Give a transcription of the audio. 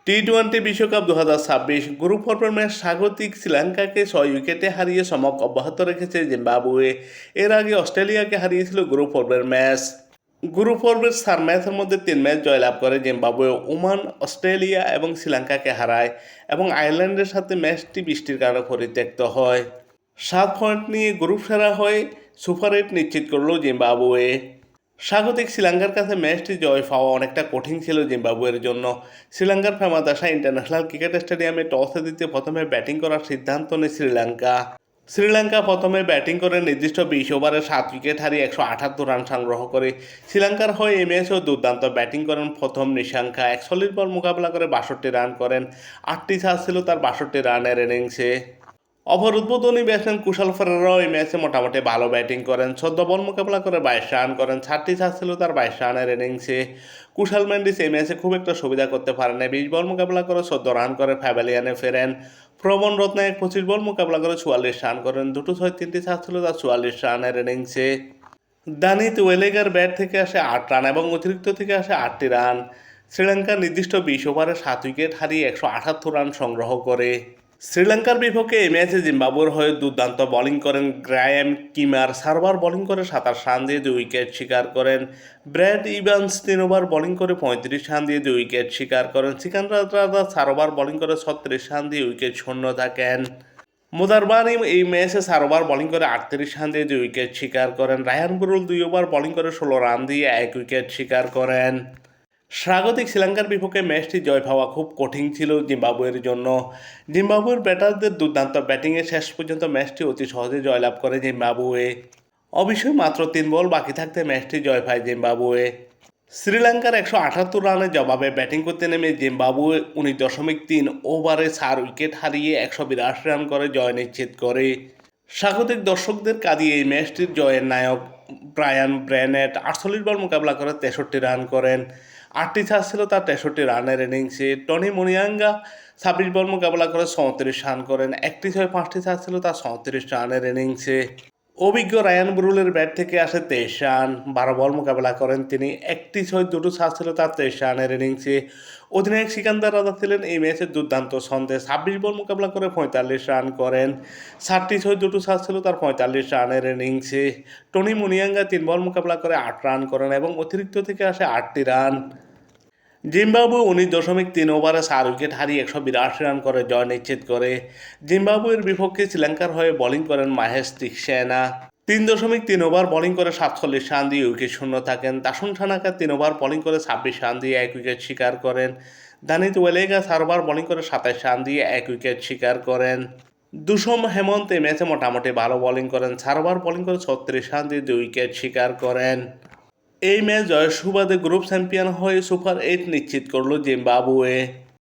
টি-20 বিশ্বকাপ 2026 গ্রুপ পর্বের ম্যাচ স্বাগতিক শ্রীলঙ্কাকে 6 উইকেটে হারিয়ে চমক অব্যাহত রেখেছে জিম্বাবুয়ে। এর আগে অস্ট্রেলিয়াকে হারিয়েছিল গ্রুপ পর্বের ম্যাচ। গ্রুপ পর্বের 4 ম্যাচের মধ্যে 3 ম্যাচ জয়লাভ করে জিম্বাবুয়ে ওমান, অস্ট্রেলিয়া এবং শ্রীলঙ্কাকে হারায় এবং আয়ারল্যান্ডের সাথে ম্যাচটি বৃষ্টির কারণে পরিত্যক্ত হয়। 7 পয়েন্ট নিয়ে গ্রুপ সেরা হয়ে সুপার 8 নিশ্চিত করল জিম্বাবুয়ে। স্বাগতিক শ্রীলঙ্কার কাছে ম্যাচটি জয় পাওয়া অনেকটা কঠিন ছিল জিম্বাবুয়ের জন্য। শ্রীলঙ্কার ফেমাদাসা ইন্টারন্যাশনাল ক্রিকেট স্টেডিয়ামে টসে জিতে প্রথমে ব্যাটিং করার সিদ্ধান্ত নেয় শ্রীলঙ্কা প্রথমে ব্যাটিং করে নির্দিষ্ট 20 ওভারে 7 উইকেট হারিয়ে 178 রান সংগ্রহ করে। শ্রীলঙ্কার হয়ে এই ম্যাচেও দুর্দান্ত ব্যাটিং করেন প্রথম নিশাঙ্কা। 41 বল মোকাবেলা করে 62 রান করেন। 8টি চার ছিল তার 62 রানের ইনিংসে। অপর উদ্বোধনী ব্যাটসম্যান কুশাল ফেরেরাও এই ম্যাচে মোটামুটি ভালো ব্যাটিং করেন। 14 বল মোকাবেলা করে 22 রান করেন। 6টি চার ছিল তার 22 রানের ইনিংসে। কুশাল মেন্ডিস এই ম্যাচে খুব একটা সুবিধা করতে পারেন না। 20 বল মোকাবেলা করে 14 রান করে প্যাভিলিয়নে ফেরেন। প্রবণ রত্নায়ক 25 বল মোকাবেলা করে 44 রান করেন। 2-6-3টি চার ছিল তার 44 রানের ইনিংসে। দানিত ওয়েলেগার ব্যাট থেকে আসে 8 রান এবং অতিরিক্ত থেকে আসে 8টি রান। শ্রীলঙ্কা নির্দিষ্ট 20 ওভারে 7 উইকেট হারিয়ে 178 রান সংগ্রহ করে। শ্রীলঙ্কার বিপক্ষে এই ম্যাচে জিম্বাবুয়ের হয়ে দুর্দান্ত বোলিং করেন গ্রায়াম কিমার। 4 ওভার বোলিং করে 27 রান দিয়ে 2 উইকেট শিকার করেন। ব্র্যাড ইভান্স 3 ওভার বোলিং করে 35 রান দিয়ে 2 উইকেট শিকার করেন। সিকান্দার রাজা 4 ওভার বোলিং করে 36 রান দিয়ে উইকেট শূন্য থাকেন। মুদারবানি এই ম্যাচে 4 ওভার বোলিং করে 38 রান দিয়ে 2 উইকেট শিকার করেন। রায়ান বুরুল 2 ওভার বোলিং করে 16 রান দিয়ে 1 উইকেট শিকার করেন। স্বাগতিক শ্রীলঙ্কার বিপক্ষে ম্যাচটি জয় পাওয়া খুব কঠিন ছিল জিম্বাবুয়ের জন্য। জিম্বাবুয়ের ব্যাটারদের দুর্দান্ত ব্যাটিংয়ে শেষ পর্যন্ত ম্যাচটি অতি সহজে জয়লাভ করে জিম্বাবুয়ে। অবশ্যই মাত্র 3 বল বাকি থাকতে ম্যাচটি জয় পায় জিম্বাবুয়ে। শ্রীলঙ্কার 178 রানের জবাবে ব্যাটিং করতে নেমে জিম্বাবুয়ে 19.3 ওভারে 4 উইকেট হারিয়ে 182 রান করে জয় নিশ্চিত করে। স্বাগতিক দর্শকদের কাঁদিয়ে এই ম্যাচটির জয়ের নায়ক ব্রায়ান ব্রেনেট 48 বল মোকাবেলা করে 63 রান করেন। 8টি চার ছিল তার 63 রানের ইনিংসে। টনি মুনিয়াঙ্গা 26 বল মোকাবেলা করে 34 রান করেন। 1টি 5টি চার ছিল তার 37 রানের ইনিংসে। অভিজ্ঞ রায়ান বুরুলের ব্যাট থেকে আসে 23 রান। 12 বল মোকাবেলা করেন তিনি। 1টি 2টো চার ছিল তার 23 রানের ইনিংসে। অধিনায়ক সিকান্দার রাজা ছিলেন এই ম্যাচের দুর্দান্ত ছন্দে। 26 বল মোকাবেলা করে 45 রান করেন। 7টি 2টো চার ছিল তার 45 রানের ইনিংসে। টনি মুনিয়াঙ্গা 3 বল মোকাবেলা করে 8 রান করেন এবং অতিরিক্ত থেকে আসে 8টি রান। জিম্বাবুয়ে 19.3 ওভারে 4 উইকেট হারিয়ে 182 রান করে জয় নিশ্চিত করে। জিম্বাবুয়ের বিপক্ষে শ্রীলঙ্কার হয়ে বোলিং করেন মাহেশ টিকসেনা। 3.3 ওভার বোলিং করে 47 রান দিয়ে উইকেট শূন্য থাকেন। দাসুন সানাকা 3 ওভার বোলিং করে 26 রান দিয়ে 1 উইকেট শিকার করেন। দানিত ওয়েলেগা 4 ওভার বোলিং করে 27 রান দিয়ে 1 উইকেট শিকার করেন। দুশম হেমন্ত এই ম্যাচে মোটামুটি ভালো বোলিং করেন। 4 ওভার বোলিং করে 36 রান দিয়ে 2 উইকেট শিকার করেন। এই ম্যাচ জয়ের সুবাদে গ্রুপ চ্যাম্পিয়ন হয়ে সুপার 8 নিশ্চিত করল জিম্বাবুয়ে।